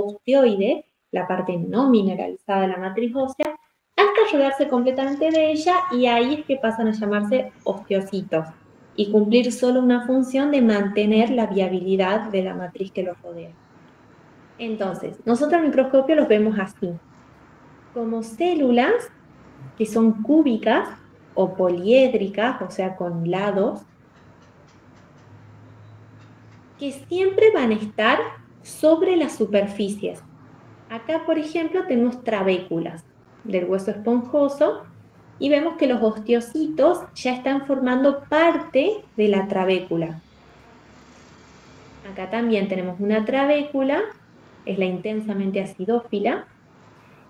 osteoide, la parte no mineralizada de la matriz ósea, hasta rodearse completamente de ella, y ahí es que pasan a llamarse osteocitos y cumplir solo una función de mantener la viabilidad de la matriz que los rodea. Entonces, nosotros al microscopio los vemos así, como células que son cúbicas o poliédricas, o sea, con lados, que siempre van a estar sobre las superficies. Acá, por ejemplo, tenemos trabéculas del hueso esponjoso y vemos que los osteocitos ya están formando parte de la trabécula. Acá también tenemos una trabécula, es la intensamente acidófila,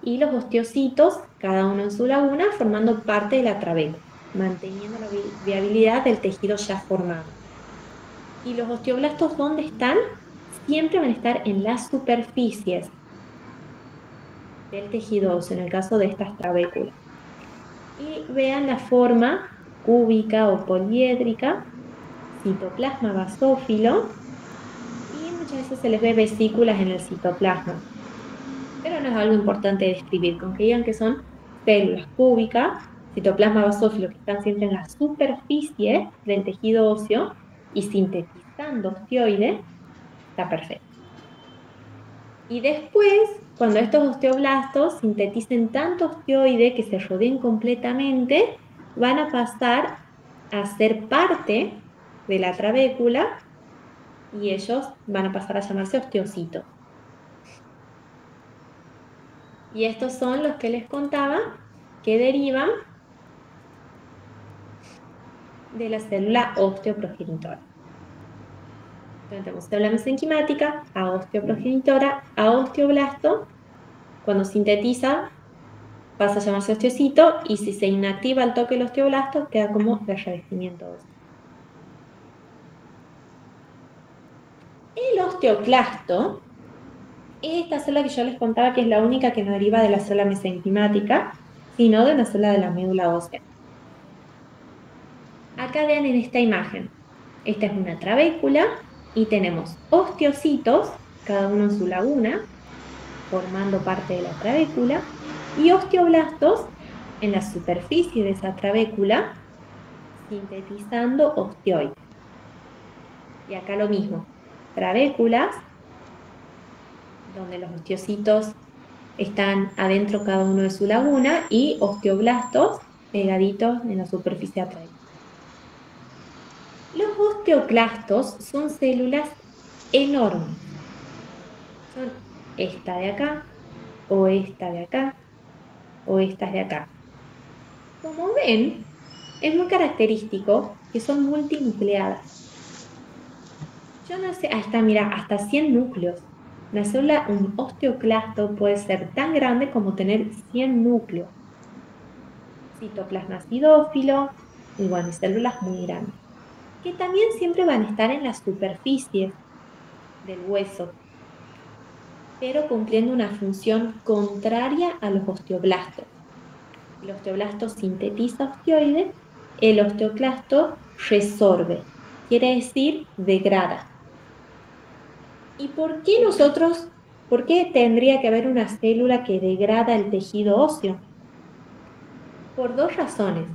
y los osteocitos, cada uno en su laguna, formando parte de la trabécula, manteniendo la viabilidad del tejido ya formado. ¿Y los osteoblastos dónde están? Siempre van a estar en las superficies del tejido óseo, en el caso de estas trabéculas. Y vean la forma cúbica o poliédrica, citoplasma basófilo, y muchas veces se les ve vesículas en el citoplasma. Pero no es algo importante de describir, con que digan que son células cúbicas, citoplasma basófilo, que están siempre en la superficie del tejido óseo y sintetizando osteoide, está perfecto. Y después, cuando estos osteoblastos sinteticen tanto osteoide que se rodeen completamente, van a pasar a ser parte de la trabécula y ellos van a pasar a llamarse osteocitos. Y estos son los que les contaba que derivan de la célula osteoprogenitora. Entonces tenemos célula mesenquimática, a osteoprogenitora, a osteoblasto. Cuando sintetiza, pasa a llamarse osteocito, y si se inactiva al toque el osteoblasto, queda como de revestimiento óseo. El osteoclasto es esta célula que yo les contaba que es la única que no deriva de la célula mesenquimática, sino de una célula de la médula ósea. Acá vean en esta imagen, esta es una trabécula y tenemos osteocitos, cada uno en su laguna, formando parte de la trabécula, y osteoblastos en la superficie de esa trabécula, sintetizando osteoides. Y acá lo mismo, trabéculas, donde los osteocitos están adentro cada uno de su laguna, y osteoblastos pegaditos en la superficie de la trabécula. Los osteoclastos son células enormes. Son esta de acá, o esta de acá, o estas de acá. Como ven, es muy característico que son multinucleadas. Yo no sé, ahí está, mira, hasta 100 núcleos. Una célula, un osteoclasto, puede ser tan grande como tener 100 núcleos. Citoplasma acidófilo, y bueno, células muy grandes, que también siempre van a estar en la superficie del hueso, pero cumpliendo una función contraria a los osteoblastos. El osteoblasto sintetiza osteoides, el osteoclasto resorbe, quiere decir degrada. ¿Y por qué tendría que haber una célula que degrada el tejido óseo? Por dos razones.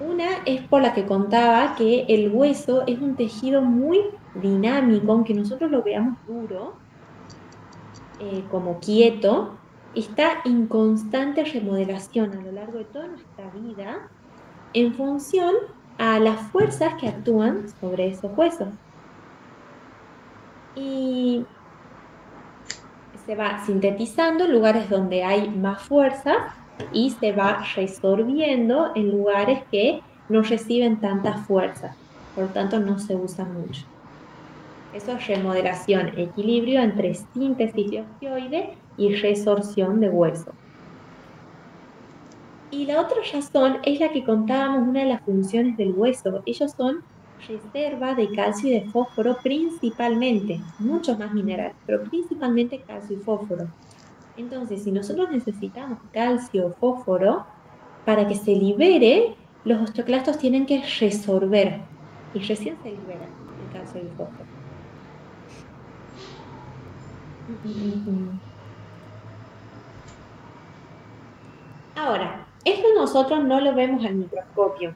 Una es por la que contaba, que el hueso es un tejido muy dinámico, aunque nosotros lo veamos duro, como quieto, está en constante remodelación a lo largo de toda nuestra vida en función a las fuerzas que actúan sobre esos huesos. Y se va sintetizando en lugares donde hay más fuerza y se va resorbiendo en lugares que no reciben tanta fuerza, por lo tanto no se usan mucho. Eso es remodelación, equilibrio entre síntesis de osteoide y resorción de hueso. Y la otra razón es la que contábamos, una de las funciones del hueso. Ellos son reserva de calcio y de fósforo principalmente, muchos más minerales, pero principalmente calcio y fósforo. Entonces, si nosotros necesitamos calcio o fósforo, para que se libere, los osteoclastos tienen que resorber, y recién se libera el calcio y el fósforo. Ahora, esto nosotros no lo vemos al microscopio,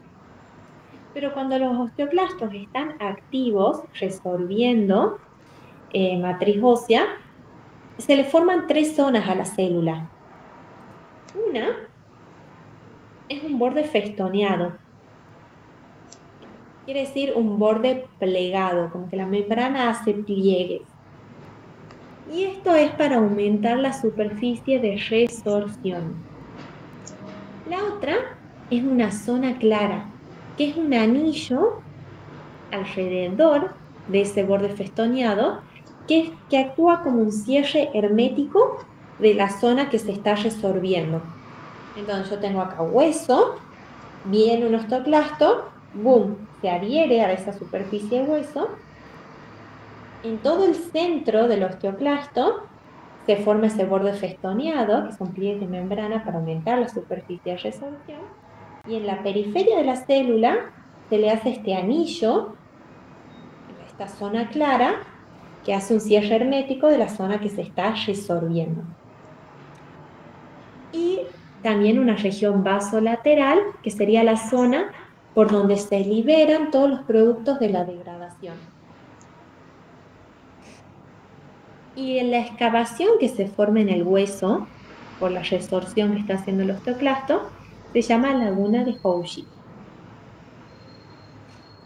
pero cuando los osteoclastos están activos, resolviendo matriz ósea, se le forman tres zonas a la célula. Una es un borde festoneado, quiere decir un borde plegado, como que la membrana hace pliegues. Y esto es para aumentar la superficie de resorción. La otra es una zona clara, que es un anillo alrededor de ese borde festoneado que actúa como un cierre hermético de la zona que se está resorbiendo. Entonces yo tengo acá hueso, viene un osteoclasto, boom, se adhiere a esa superficie de hueso. En todo el centro del osteoclasto se forma ese borde festoneado, que son pliegues de membrana para aumentar la superficie de resorción. Y en la periferia de la célula se le hace este anillo, esta zona clara, que hace un cierre hermético de la zona que se está resorbiendo. Y también una región vasolateral, que sería la zona por donde se liberan todos los productos de la degradación. Y en la excavación que se forma en el hueso, por la resorción que está haciendo el osteoclasto, se llama laguna de Houchy.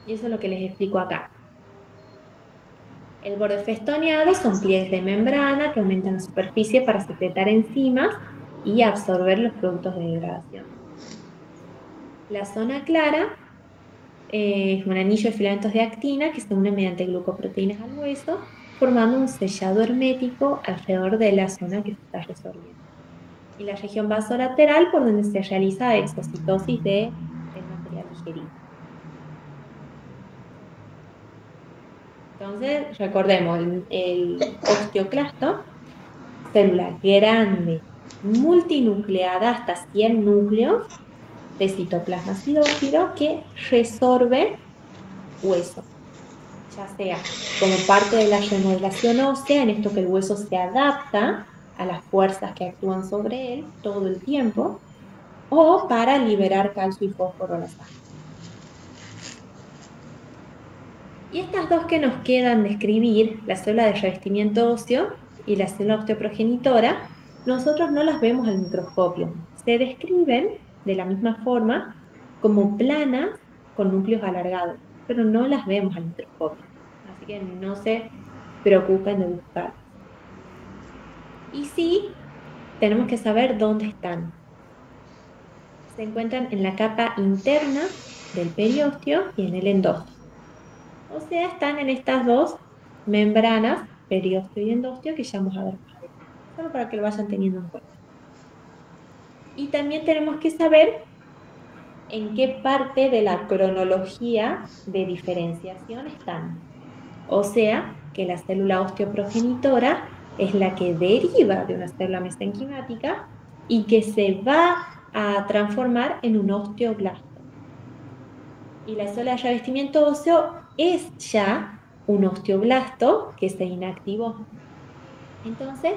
Y eso es lo que les explico acá. El borde festoneado son pliegues de membrana que aumentan la superficie para secretar enzimas y absorber los productos de degradación. La zona clara es un anillo de filamentos de actina que se une mediante glucoproteínas al hueso, formando un sellado hermético alrededor de la zona que se está resorbiendo. Y la región vasolateral por donde se realiza exocitosis del material digerido. Entonces, recordemos, el osteoclasto, célula grande, multinucleada hasta 100 núcleos de citoplasma acidófilo que resorbe hueso, ya sea como parte de la remodelación ósea, en esto que el hueso se adapta a las fuerzas que actúan sobre él todo el tiempo, o para liberar calcio y fósforo a la sangre. Y estas dos que nos quedan de escribir, la célula de revestimiento óseo y la célula osteoprogenitora, nosotros no las vemos al microscopio. Se describen de la misma forma como planas con núcleos alargados, pero no las vemos al microscopio. Así que no se preocupen de buscar. Y sí, tenemos que saber dónde están. Se encuentran en la capa interna del periósteo y en el endósteo. O sea, están en estas dos membranas, periósteo y endósteo, que ya vamos a ver más adelante. Solo para que lo vayan teniendo en cuenta. Y también tenemos que saber en qué parte de la cronología de diferenciación están. O sea, que la célula osteoprogenitora es la que deriva de una célula mesenquimática y que se va a transformar en un osteoblasto. Y la célula de revestimiento óseo es ya un osteoblasto que se inactivó. Entonces,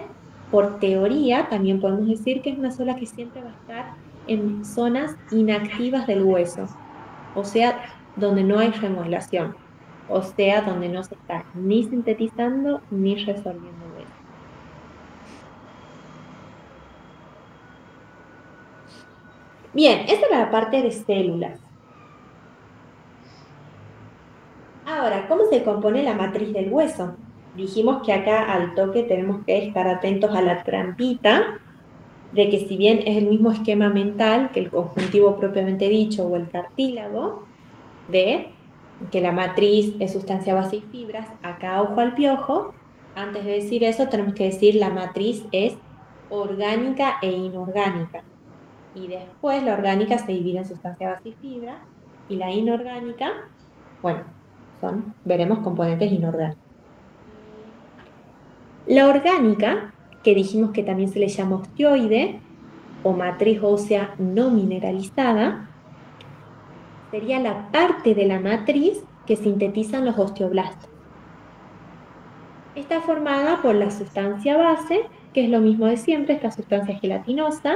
por teoría, también podemos decir que es una célula que siempre va a estar en zonas inactivas del hueso, o sea, donde no hay remodelación, o sea, donde no se está ni sintetizando ni resolviendo el hueso. Bien, esta es la parte de células. Ahora, ¿cómo se compone la matriz del hueso? Dijimos que acá al toque tenemos que estar atentos a la trampita, de que si bien es el mismo esquema mental que el conjuntivo propiamente dicho o el cartílago, de que la matriz es sustancia, base y fibras, acá ojo al piojo, antes de decir eso tenemos que decir la matriz es orgánica e inorgánica. Y después la orgánica se divide en sustancia, base y fibra, y la inorgánica, bueno, veremos componentes inorgánicos. La orgánica, que dijimos que también se le llama osteoide, o matriz ósea no mineralizada, sería la parte de la matriz que sintetizan los osteoblastos. Está formada por la sustancia base, que es lo mismo de siempre, esta sustancia gelatinosa,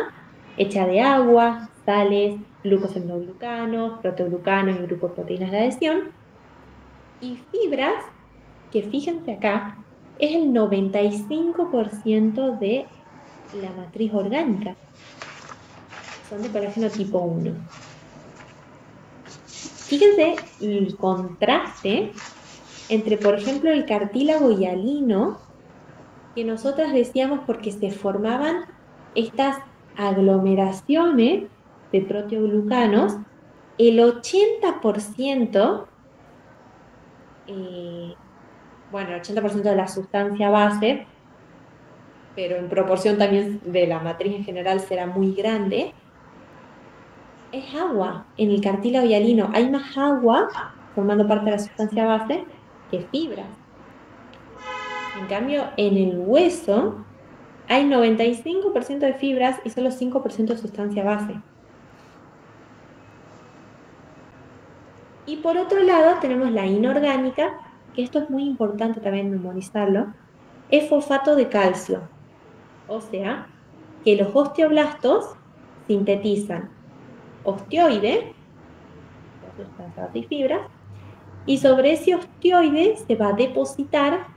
hecha de agua, sales, glucosaminoglicanos, proteoglucanos y glucoproteínas de adhesión, y fibras, que fíjense acá, es el 95% de la matriz orgánica. Son de colágeno tipo 1. Fíjense el contraste entre, por ejemplo, el cartílago hialino, que nosotras decíamos porque se formaban estas aglomeraciones de proteoglucanos, el 80%, bueno, el 80% de la sustancia base, pero en proporción también de la matriz en general será muy grande, es agua. En el cartílago hialino hay más agua formando parte de la sustancia base que fibras. En cambio, en el hueso hay 95% de fibras y solo 5% de sustancia base. Y por otro lado tenemos la inorgánica, que esto es muy importante también memorizarlo, es fosfato de calcio. O sea, que los osteoblastos sintetizan osteoide, sustancias y fibras, y sobre ese osteoide se va a depositar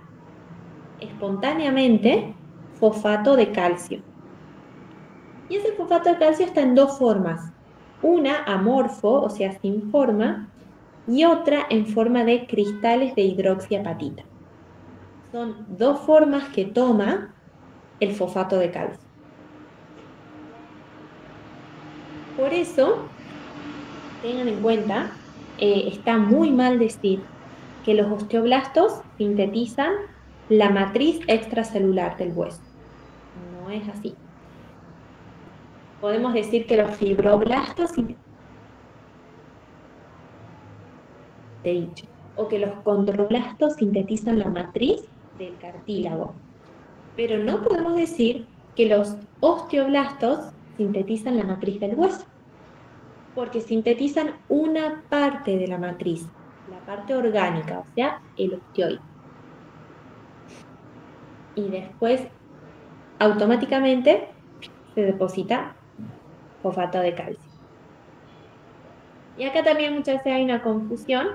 espontáneamente fosfato de calcio. Y ese fosfato de calcio está en dos formas. Una amorfo, o sea, sin forma, y otra en forma de cristales de hidroxiapatita. Son dos formas que toma el fosfato de calcio. Por eso, tengan en cuenta, está muy mal decir que los osteoblastos sintetizan la matriz extracelular del hueso. No es así. Podemos decir que los fibroblastos sintetizan, o que los condroblastos sintetizan la matriz del cartílago. Pero no podemos decir que los osteoblastos sintetizan la matriz del hueso, porque sintetizan una parte de la matriz, la parte orgánica, o sea, el osteoide. Y después, automáticamente, se deposita fosfato de calcio. Y acá también muchas veces hay una confusión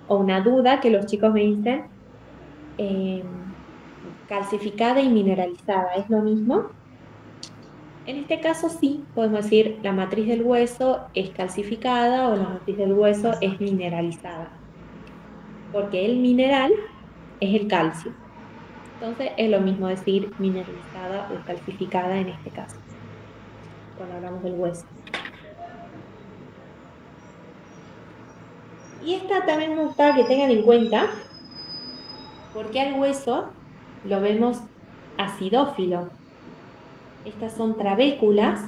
o una duda que los chicos me dicen, calcificada y mineralizada, ¿es lo mismo? En este caso sí, podemos decir la matriz del hueso es calcificada o la matriz del hueso es mineralizada, porque el mineral es el calcio. Entonces es lo mismo decir mineralizada o calcificada en este caso, cuando hablamos del hueso. Y esta también me gusta que tengan en cuenta, porque al hueso lo vemos acidófilo. Estas son trabéculas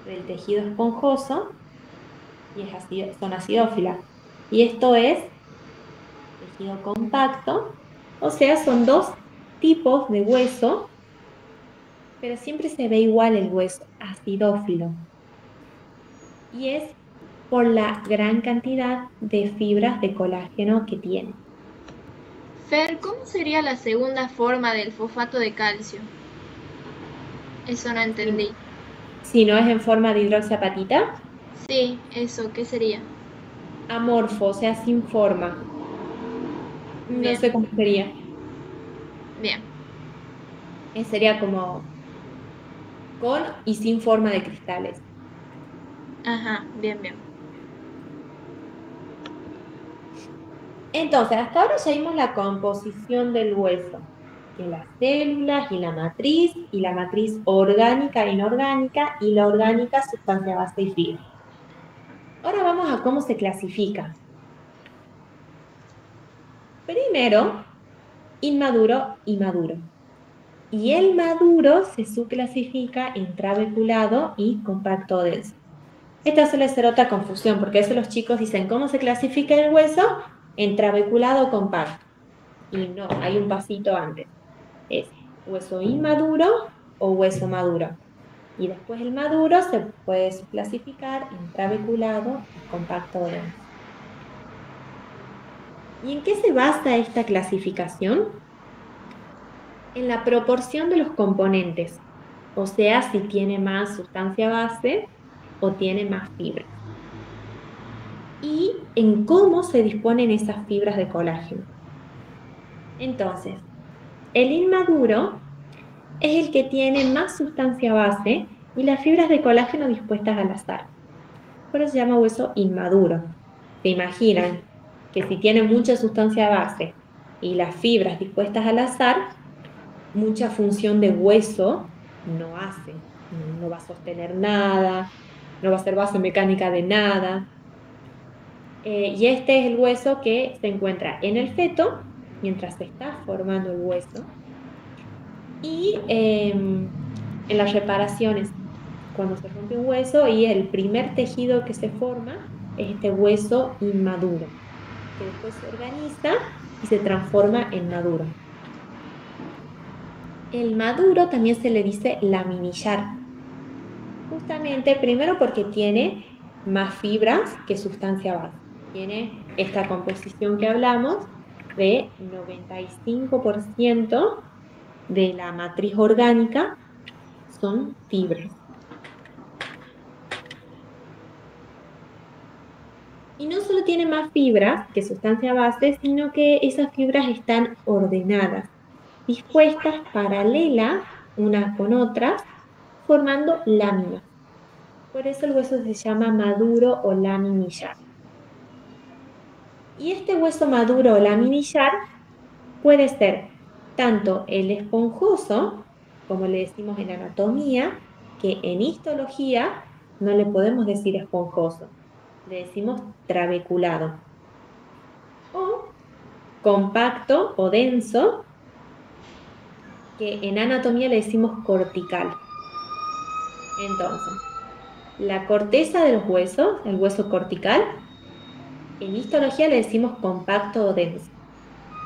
del tejido esponjoso y son acidófilas. Y esto es tejido compacto, o sea, son dos tipos de hueso, pero siempre se ve igual el hueso, acidófilo. Y es por la gran cantidad de fibras de colágeno que tiene. Fer, ¿cómo sería la segunda forma del fosfato de calcio? Eso no entendí. Si no es en forma de hidroxiapatita, Sí, eso, ¿qué sería? amorfo, o sea, sin forma. No Bien, sé cómo sería. bien. Sería como con y sin forma de cristales. Ajá, bien, bien. Entonces, hasta ahora ya vimos la composición del hueso, que las células y la matriz orgánica e inorgánica, y la orgánica, sustancia base y fibra. Ahora vamos a cómo se clasifica. Primero, inmaduro y maduro. Y el maduro se subclasifica en trabeculado y compacto denso. Esta suele ser otra confusión, porque a veces los chicos dicen, ¿cómo se clasifica el hueso? En trabeculado o compacto. Y no, hay un pasito antes. Es hueso inmaduro o hueso maduro. Y después el maduro se puede subclasificar en trabeculado y compacto denso. ¿Y en qué se basa esta clasificación? En la proporción de los componentes, o sea, si tiene más sustancia base o tiene más fibras. Y en cómo se disponen esas fibras de colágeno. Entonces, el inmaduro es el que tiene más sustancia base y las fibras de colágeno dispuestas al azar. Por eso se llama hueso inmaduro. ¿Se imaginan que si tiene mucha sustancia base y las fibras dispuestas al azar, mucha función de hueso no hace? No va a sostener nada, no va a ser base mecánica de nada. Y este es el hueso que se encuentra en el feto, mientras se está formando el hueso, y en las reparaciones, cuando se rompe un hueso y el primer tejido que se forma es este hueso inmaduro, que después se organiza y se transforma en maduro. El maduro también se le dice laminillar, justamente primero porque tiene más fibras que sustancia base. Tiene esta composición que hablamos de 95% de la matriz orgánica son fibras. Y no solo tiene más fibras que sustancia base, sino que esas fibras están ordenadas, dispuestas paralelas unas con otras, formando láminas. Por eso el hueso se llama maduro o laminillar. Y este hueso maduro o laminillar puede ser tanto el esponjoso, como le decimos en anatomía, que en histología no le podemos decir esponjoso, le decimos trabeculado. O compacto o denso, que en anatomía le decimos cortical. Entonces, la corteza de los huesos, el hueso cortical, en histología le decimos compacto o denso.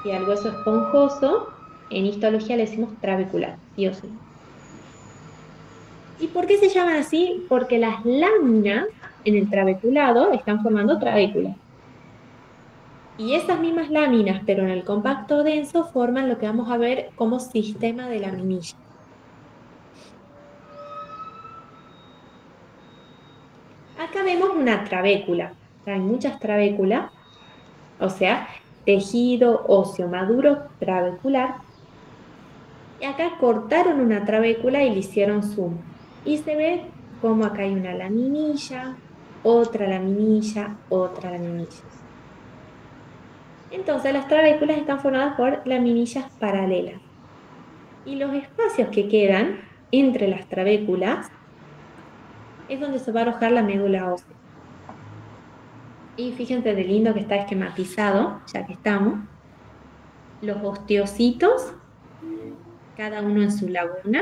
Y al hueso esponjoso, en histología le decimos trabecular, sí o sí. ¿Y por qué se llaman así? Porque las láminas en el trabeculado están formando trabéculas. Y esas mismas láminas, pero en el compacto denso, forman lo que vamos a ver como sistema de laminilla. Acá vemos una trabécula. Hay muchas trabéculas, o sea, tejido óseo maduro trabecular. Y acá cortaron una trabécula y le hicieron zoom. Y se ve como acá hay una laminilla, otra laminilla, otra laminilla. Entonces las trabéculas están formadas por laminillas paralelas. Y los espacios que quedan entre las trabéculas es donde se va a alojar la médula ósea. Y fíjense de lindo que está esquematizado, ya que estamos. Los osteocitos, cada uno en su laguna,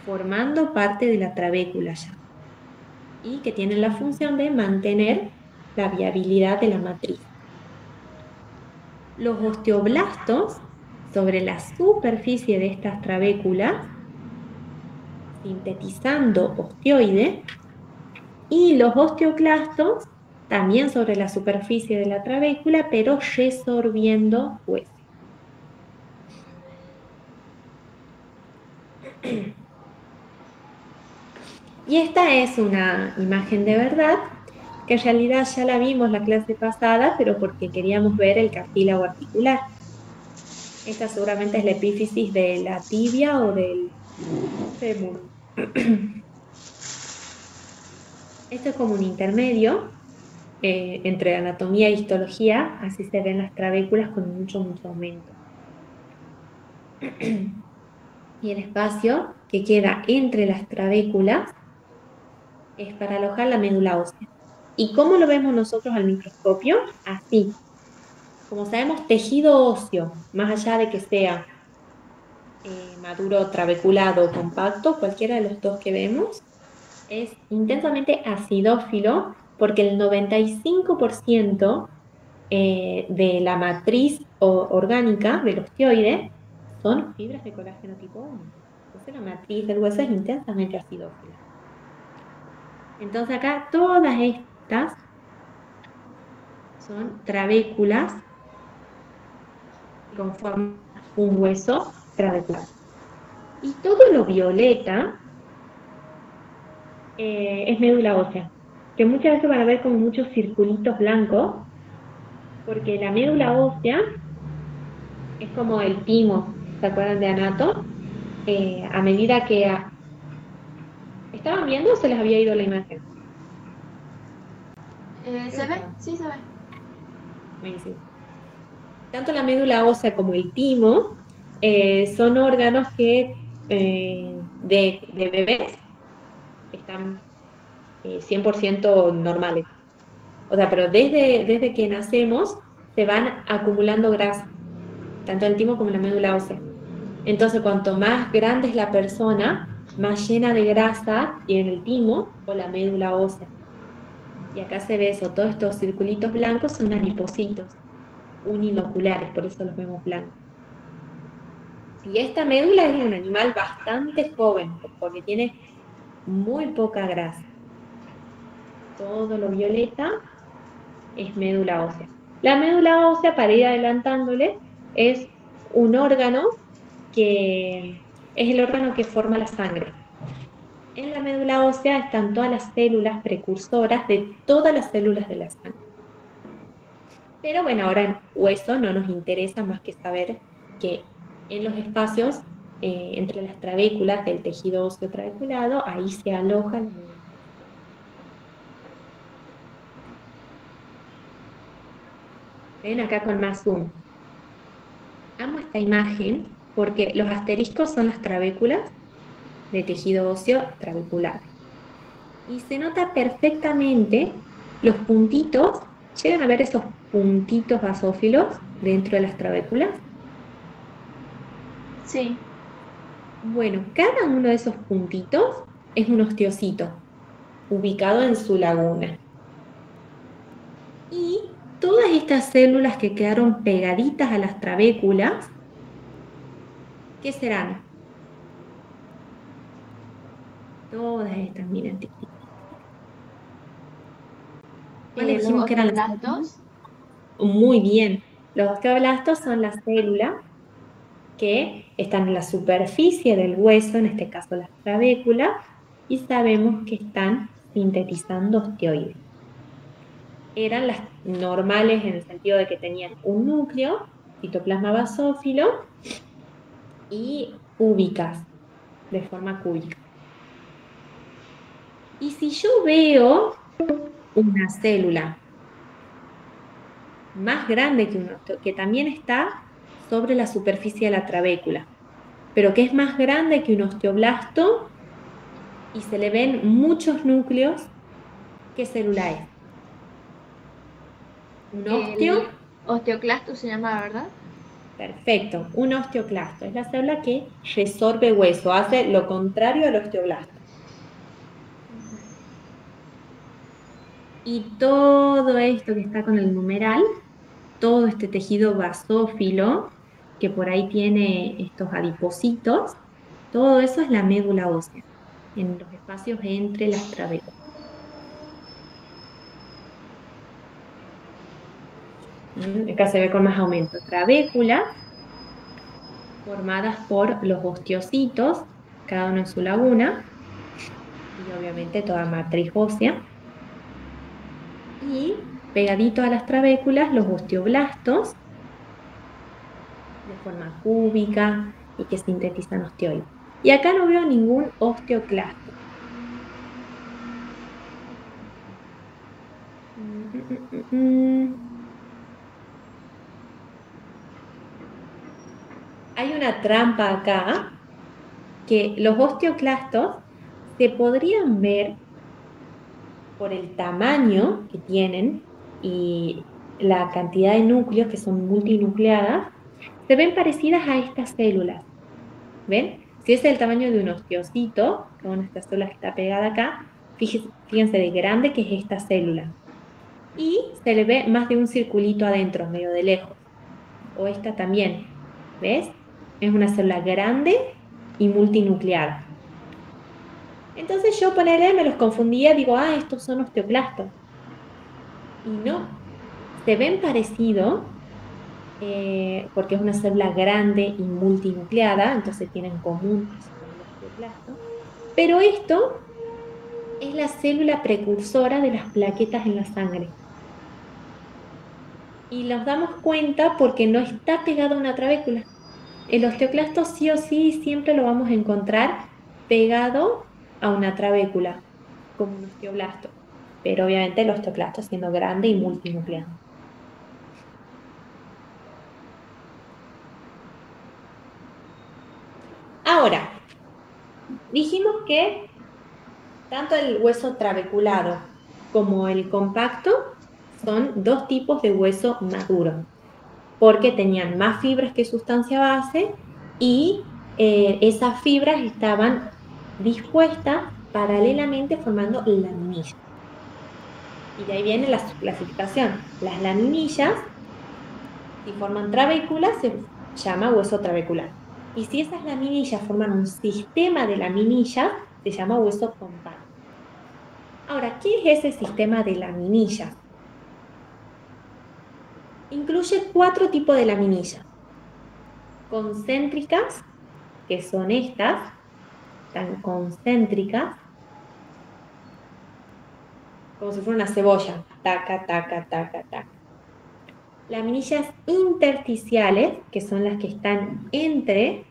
formando parte de la trabécula ya. Y que tienen la función de mantener la viabilidad de la matriz. Los osteoblastos, sobre la superficie de estas trabéculas, sintetizando osteoide, y los osteoclastos, también sobre la superficie de la trabécula, pero resorbiendo hueso. Y esta es una imagen de verdad, que en realidad ya la vimos la clase pasada, pero porque queríamos ver el cartílago articular. Esta seguramente es la epífisis de la tibia o del fémur. Esto es como un intermedio entre anatomía e histología, así se ven las trabéculas con mucho aumento. Y el espacio que queda entre las trabéculas es para alojar la médula ósea. ¿Y cómo lo vemos nosotros al microscopio? Así. Como sabemos, tejido óseo, más allá de que sea maduro, trabeculado o compacto, cualquiera de los dos que vemos, es intensamente acidófilo porque el 95% de la matriz orgánica del osteoide son fibras de colágeno tipo 1. Entonces la matriz del hueso es intensamente acidófila. Entonces acá todas estas son trabéculas conforma un hueso trabecular. Y todo lo violeta es médula ósea, que muchas veces van a ver como muchos circulitos blancos, porque la médula ósea es como el timo, ¿se acuerdan de Anato? A medida que... ¿Estaban viendo o se les había ido la imagen? ¿Se ve? Sí, se ve. Buenísimo. Tanto la médula ósea como el timo son órganos que de bebés están 100% normales. O sea, pero desde que nacemos se van acumulando grasa, tanto el timo como la médula ósea. Entonces, cuanto más grande es la persona, más llena de grasa tiene el timo o la médula ósea. Y acá se ve eso, todos estos circulitos blancos son adipocitos uniloculares, por eso los vemos blancos. Y esta médula es un animal bastante joven, porque tiene muy poca grasa. Todo lo violeta es médula ósea. La médula ósea, para ir adelantándole, es un órgano que es el órgano que forma la sangre. En la médula ósea están todas las células precursoras de todas las células de la sangre. Pero bueno, ahora en hueso no nos interesa más que saber que en los espacios entre las trabéculas del tejido óseo trabeculado, ahí se aloja la médula. Ven acá con más zoom. Amo esta imagen porque los asteriscos son las trabéculas de tejido óseo trabecular. Y se nota perfectamente los puntitos. ¿Llegan a ver esos puntitos basófilos dentro de las trabéculas? Sí. Bueno, cada uno de esos puntitos es un osteocito ubicado en su laguna. Y todas estas células que quedaron pegaditas a las trabéculas, ¿qué serán? Todas estas, miren. ¿Cuáles dijimos que eran las células? Muy bien. Los osteoblastos son las células que están en la superficie del hueso, en este caso las trabéculas, y sabemos que están sintetizando osteoides. Eran las normales en el sentido de que tenían un núcleo, citoplasma basófilo, y cúbicas, de forma cúbica. Y si yo veo una célula más grande que un osteoblasto, que también está sobre la superficie de la trabécula, pero que es más grande que un osteoblasto y se le ven muchos núcleos, ¿qué célula es? ¿Un osteo? El osteoclasto se llama, ¿verdad? Perfecto, un osteoclasto. Es la célula que resorbe hueso, hace lo contrario al osteoblasto. Y todo esto que está con el numeral, todo este tejido basófilo, que por ahí tiene estos adipocitos, todo eso es la médula ósea, en los espacios entre las trabéculas. Acá se ve con más aumento. Trabéculas formadas por los osteocitos, cada uno en su laguna, y obviamente toda matriz ósea. Y pegadito a las trabéculas, los osteoblastos, de forma cúbica y que sintetizan osteoides. Y acá no veo ningún osteoclasto. Hay una trampa acá, que los osteoclastos se podrían ver por el tamaño que tienen y la cantidad de núcleos que son multinucleadas, se ven parecidas a estas células. ¿Ven? Si ese es el tamaño de un osteocito, que una de estas células que está pegada acá, fíjense de grande que es esta célula. Y se le ve más de un circulito adentro, medio de lejos. O esta también, ¿ves? Es una célula grande y multinucleada. Entonces yo me los confundía, digo, estos son osteoclastos. Y no, se ven parecidos, porque es una célula grande y multinucleada, entonces tiene en común eso con el osteoclasto. Pero esto es la célula precursora de las plaquetas en la sangre. Y nos damos cuenta porque no está pegado a una trabécula. El osteoclasto sí o sí siempre lo vamos a encontrar pegado a una trabécula, como un osteoblasto. Pero obviamente el osteoclasto siendo grande y multinucleado. Ahora, dijimos que tanto el hueso trabeculado como el compacto son dos tipos de hueso maduro, porque tenían más fibras que sustancia base y esas fibras estaban dispuestas paralelamente formando laminillas. Y de ahí viene la clasificación. Las laminillas, si forman trabéculas, se llama hueso trabecular. Y si esas laminillas forman un sistema de laminillas, se llama hueso compacto. Ahora, ¿qué es ese sistema de laminillas? Incluye 4 tipos de laminillas. Concéntricas, que son estas, tan concéntricas, como si fuera una cebolla, taca, taca, taca, taca. Laminillas intersticiales, que son las que están entre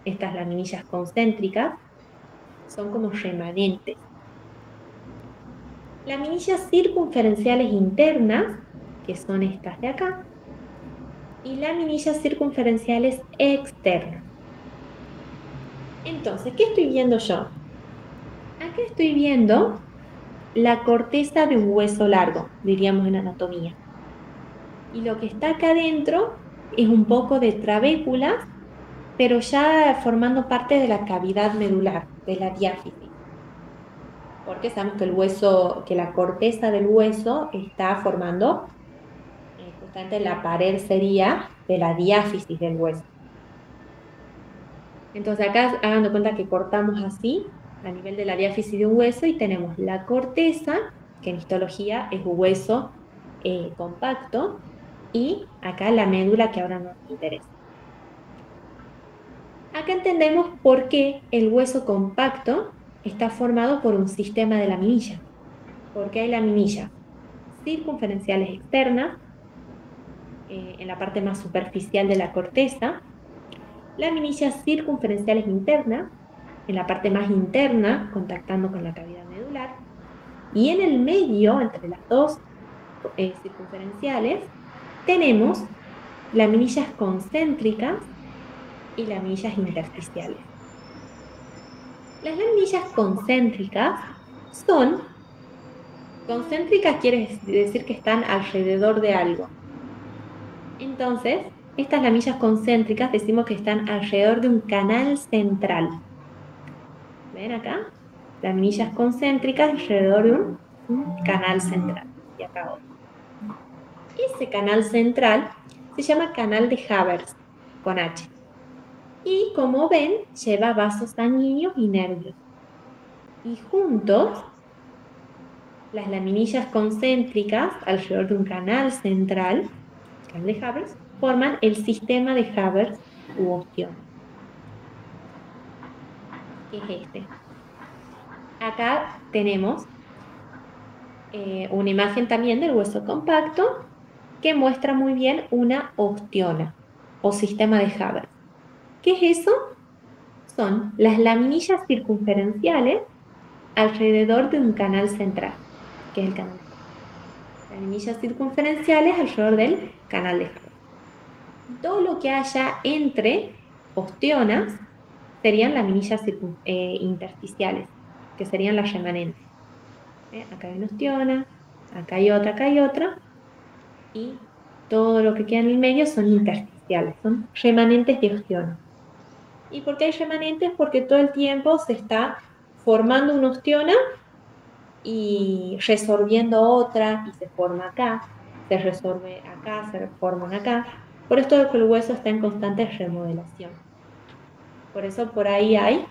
estas laminillas concéntricas, son como remanentes. Laminillas circunferenciales internas, que son estas de acá, y laminillas circunferenciales externas. Entonces, ¿qué estoy viendo yo? Acá estoy viendo la corteza de un hueso largo, diríamos en anatomía. Y lo que está acá adentro es un poco de trabéculas, pero ya formando parte de la cavidad medular, de la diáfisis. Porque sabemos que el hueso, que la corteza del hueso está formando justamente la pared sería de la diáfisis del hueso. Entonces acá hagan de cuenta que cortamos así a nivel de la diáfisis de un hueso y tenemos la corteza, que en histología es hueso compacto, y acá la médula que ahora nos interesa. Acá entendemos por qué el hueso compacto está formado por un sistema de laminillas. Porque hay laminillas circunferenciales externas, en la parte más superficial de la corteza, laminillas circunferenciales internas, en la parte más interna, contactando con la cavidad medular, y en el medio, entre las dos circunferenciales, tenemos laminillas concéntricas y laminillas intersticiales. Las laminillas concéntricas quiere decir que están alrededor de algo. Entonces, estas laminillas concéntricas decimos que están alrededor de un canal central. ¿Ven acá? Laminillas concéntricas alrededor de un canal central. Y acá otro. Ese canal central se llama canal de Havers, con H. Y como ven, lleva vasos sanguíneos y nervios. Y juntos, las laminillas concéntricas alrededor de un canal central, canal de Havers, forman el sistema de Havers u ostión. ¿Qué es este? Acá tenemos una imagen también del hueso compacto que muestra muy bien una ostiona o sistema de Havers. ¿Qué es eso? Son las laminillas circunferenciales alrededor de un canal central, que es el canal de Havers. Laminillas circunferenciales alrededor del canal de Havers. Todo lo que haya entre ostionas serían laminillas intersticiales, que serían las remanentes. Acá hay una ostiona, acá hay otra, y todo lo que queda en el medio son intersticiales, son remanentes de ostiona. ¿Y por qué hay remanentes? Porque todo el tiempo se está formando una ostiona y resorbiendo otra, y se forma acá, se resorbe acá, se forman acá. Por esto el hueso está en constante remodelación. Por eso por ahí hay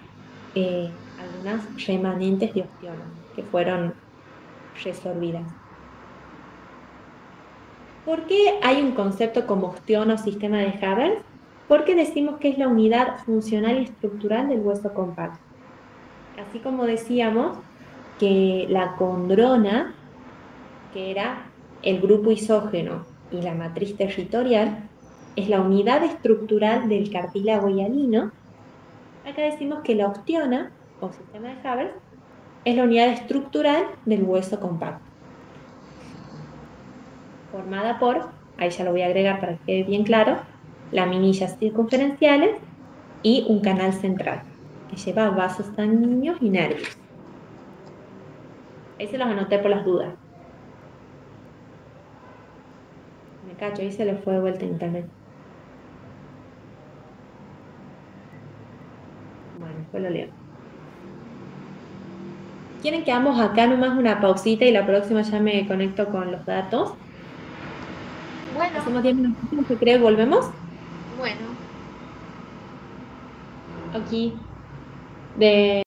algunas remanentes de ostiona que fueron resorbidas. ¿Por qué hay un concepto como osteón o sistema de Haber? Porque decimos que es la unidad funcional y estructural del hueso compacto. Así como decíamos que la condrona, que era el grupo isógeno y la matriz territorial, es la unidad estructural del cartílago hialino, acá decimos que la osteona o sistema de Haber es la unidad estructural del hueso compacto, formada por, ahí ya lo voy a agregar para que quede bien claro, laminillas circunferenciales y un canal central, que lleva vasos sanguíneos y nervios. Ahí se los anoté por las dudas. Me cacho, ahí se le fue de vuelta a internet. Bueno, después lo leo. ¿Quieren que hagamos acá nomás una pausita y la próxima ya me conecto con los datos? Bueno, Hacemos 10 minutitos, ¿se cree? ¿Volvemos? bueno. Aquí. De